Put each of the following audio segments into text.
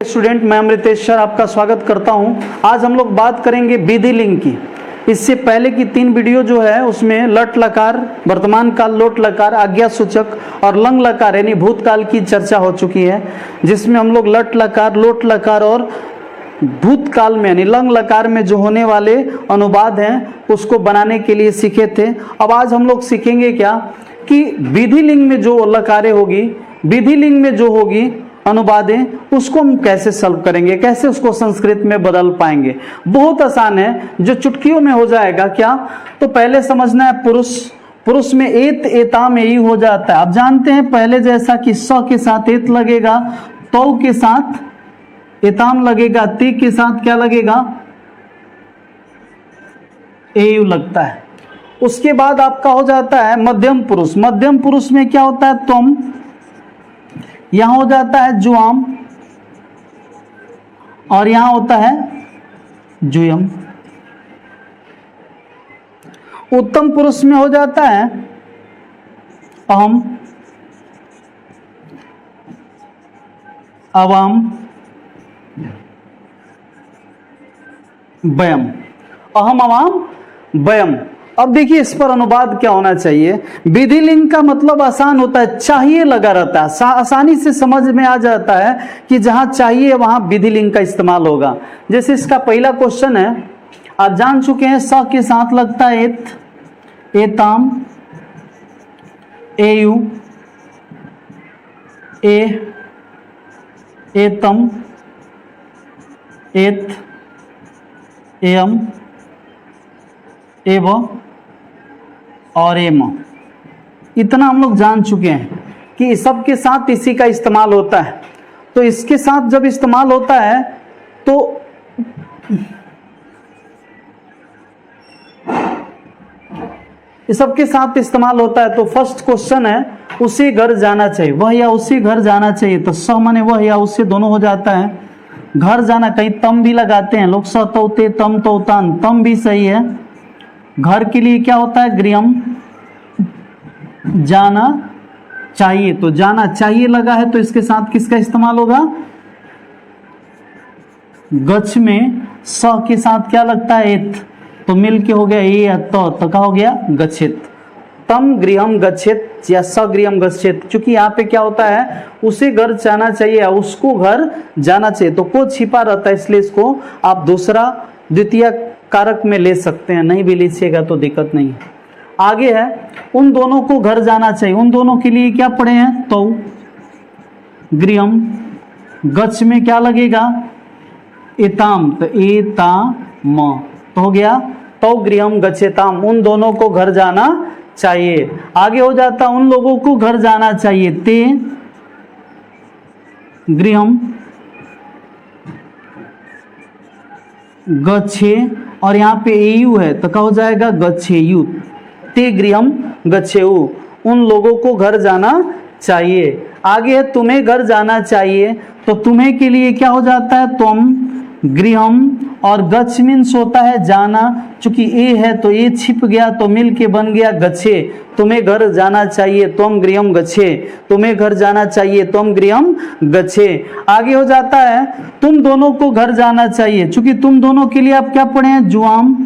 Student, मैं Amritesh sir आपका स्वागत करता हूं। आज हम लोग बात करेंगे विधि लिंग की। इससे पहले की 3 वीडियो जो है उसमें लट लकार, वर्तमान काल लोट लकार, आज्ञा सूचक और लंग लकार यानी भूतकाल की चर्चा हो चुकी है, जिसमें हम लोग लट लकार, लोट लकार और भूतकाल में यानी लंग लकार में जो होने वाले अनुवाद हैं उसको बनाने के लिए सीखे थे। अब आज हम लोग सीखेंगे क्या कि विधि लिंग में जो लकारें होगी, विधि लिंग में जो होगी अनुवादें, उसको हम कैसे सॉल्व करेंगे, कैसे उसको संस्कृत में बदल पाएंगे। बहुत आसान है, जो चुटकियों में हो जाएगा। क्या तो पहले समझना है पुरुष, पुरुष में एत एताम यही हो जाता है। आप जानते हैं पहले जैसा कि स के साथ एत लगेगा, तो के साथ एताम लगेगा, ते के साथ क्या लगेगा, एयु लगता है। उसके बाद आपका हो जाता है मध्यम पुरुष। मध्यम पुरुष में क्या होता है, तुम, यहां हो जाता है जुआम और यहां होता है जुयम। उत्तम पुरुष में हो जाता है अहम, अवाम, वयम। अहम, अवाम, वयम। अब देखिए इस पर अनुवाद क्या होना चाहिए। विधि लिंग का मतलब आसान होता है, चाहिए लगा रहता है, आसानी से समझ में आ जाता है कि जहां चाहिए वहां विधि लिंग का इस्तेमाल होगा। जैसे इसका पहला क्वेश्चन है, आप जान चुके हैं स के साथ लगता है एत, एताम, एयु, ए, एतम, एत, एयम, एव और एम। इतना हम लोग जान चुके हैं कि सबके साथ इसी का इस्तेमाल होता है। तो इसके साथ जब इस्तेमाल होता है तो सबके साथ इस्तेमाल होता है, तो फर्स्ट क्वेश्चन है उसी घर जाना चाहिए, वह या उसी घर जाना चाहिए। तो स माने वह या उससे दोनों हो जाता है। घर जाना, कहीं तम भी लगाते हैं लोग, स तौते तम तौतान, तम भी सही है। घर के लिए क्या होता है, गृहम, जाना चाहिए। तो जाना चाहिए लगा है, तो इसके साथ किसका इस्तेमाल होगा, गच्छ में स के साथ क्या लगता है, एत, तो मिल के हो गया ये तो क्या हो गया, गच्छित। तम गृहम गच्छित या स गृहम गच्छित। चूंकि यहाँ पे क्या होता है, उसे घर जाना चाहिए या उसको घर जाना चाहिए, तो को छिपा रहता है, इसलिए इसको आप दूसरा द्वितीय कारक में ले सकते हैं, नहीं भी लीजिएगा तो दिक्कत नहीं है। आगे है उन दोनों को घर जाना चाहिए। उन दोनों के लिए क्या पढ़े हैं, तो गृहम, गच्छ में क्या लगेगा, एताम, तो एताम, तो हो गया तो गृहम गच्छेताम, उन दोनों को घर जाना चाहिए। आगे हो जाता उन लोगों को घर जाना चाहिए, ते गृहम गच्छे, और यहाँ पे एयु है तो क्या हो जाएगा, गच्छेयु। ते गृहम गच्छेयु, उन लोगों को घर जाना चाहिए। आगे है तुम्हें घर जाना चाहिए, तो तुम्हें के लिए क्या हो जाता है, तुम, गृहम और गच्छ मीन्स होता है जाना। चूंकि ए है तो ए छिप गया तो मिल के बन गया गच्छे। तुम्हें घर जाना चाहिए, तुम गृहम गच्छे, तुम्हें घर जाना चाहिए, तुम गृहम गच्छे। आगे हो जाता है तुम दोनों को घर जाना चाहिए। चूंकि तुम दोनों के लिए आप क्या पढ़े हैं, जुआम।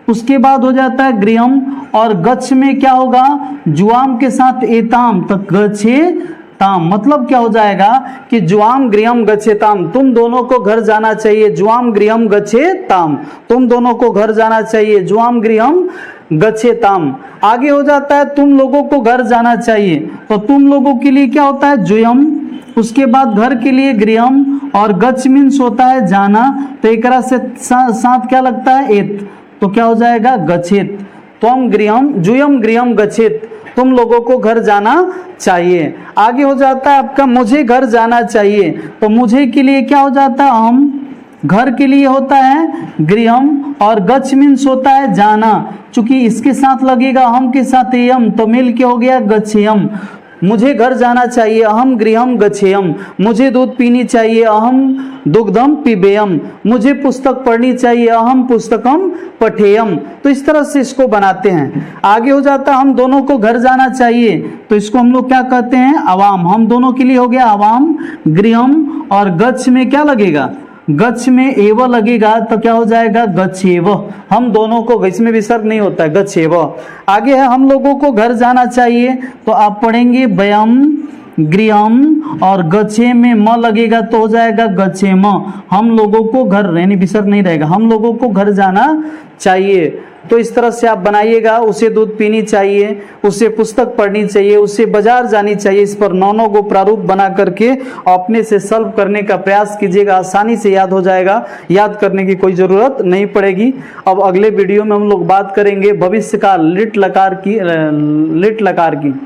उसके बाद हो जाता है गृहम और गच्छ में क्या होगा, जुआम के साथ एताम, तो गच्छे ताम। मतलब क्या हो जाएगा कि जुआम गृहम गच्छे ताम, तुम दोनों को घर जाना चाहिए, जुआम गृहम गच्छे ताम, तुम दोनों को घर जाना चाहिए, जुआम गृहम गच्छे ताम। आगे हो जाता है तुम लोगों को घर जाना चाहिए, तो तुम लोगों के लिए क्या होता है, जुयम। उसके बाद घर के लिए गृहम और गच्छ मीन्स होता है जाना, तो एक से साथ क्या लगता है, एत, तो क्या हो जाएगा, गच्छित। तुम गृहम, जुयम गृहम गच्छित, तुम लोगों को घर जाना चाहिए। आगे हो जाता है आपका मुझे घर जाना चाहिए, तो मुझे के लिए क्या हो जाता है, हम। घर के लिए होता है गृहम और गच्छ मीन्स होता है जाना। चूंकि इसके साथ लगेगा हम के साथ एयम, तो मिल के हो गया गच्छेयम। मुझे घर जाना चाहिए, अहम गृहम गच्छेयम, मुझे दूध पीनी चाहिए, अहम दुग्धम पिबेयम, मुझे पुस्तक पढ़नी चाहिए, अहम पुस्तकम पठेयम। तो इस तरह से इसको बनाते हैं। आगे हो जाता है हम दोनों को घर जाना चाहिए, तो इसको हम लोग क्या कहते हैं, अवाम। हम दोनों के लिए हो गया अवाम, गृहम, और गच्छ में क्या लगेगा, गच्छ में एव लगेगा, तो क्या हो जाएगा गच्छेव। हम दोनों को, इसमें विसर्ग नहीं होता है, गच्छेव। आगे है हम लोगों को घर जाना चाहिए, तो आप पढ़ेंगे वयम गृहम, और गच्छे में म लगेगा तो हो जाएगा गच्छेम। हम लोगों को घर, यानी विसर्ग नहीं रहेगा, हम लोगों को घर जाना चाहिए। तो इस तरह से आप बनाइएगा। उसे दूध पीनी चाहिए, उसे पुस्तक पढ़नी चाहिए, उसे बाजार जानी चाहिए। इस पर नौनों को प्रारूप बना करके अपने से सॉल्व करने का प्रयास कीजिएगा, आसानी से याद हो जाएगा, याद करने की कोई ज़रूरत नहीं पड़ेगी। अब अगले वीडियो में हम लोग बात करेंगे भविष्य काल लिट लकार की।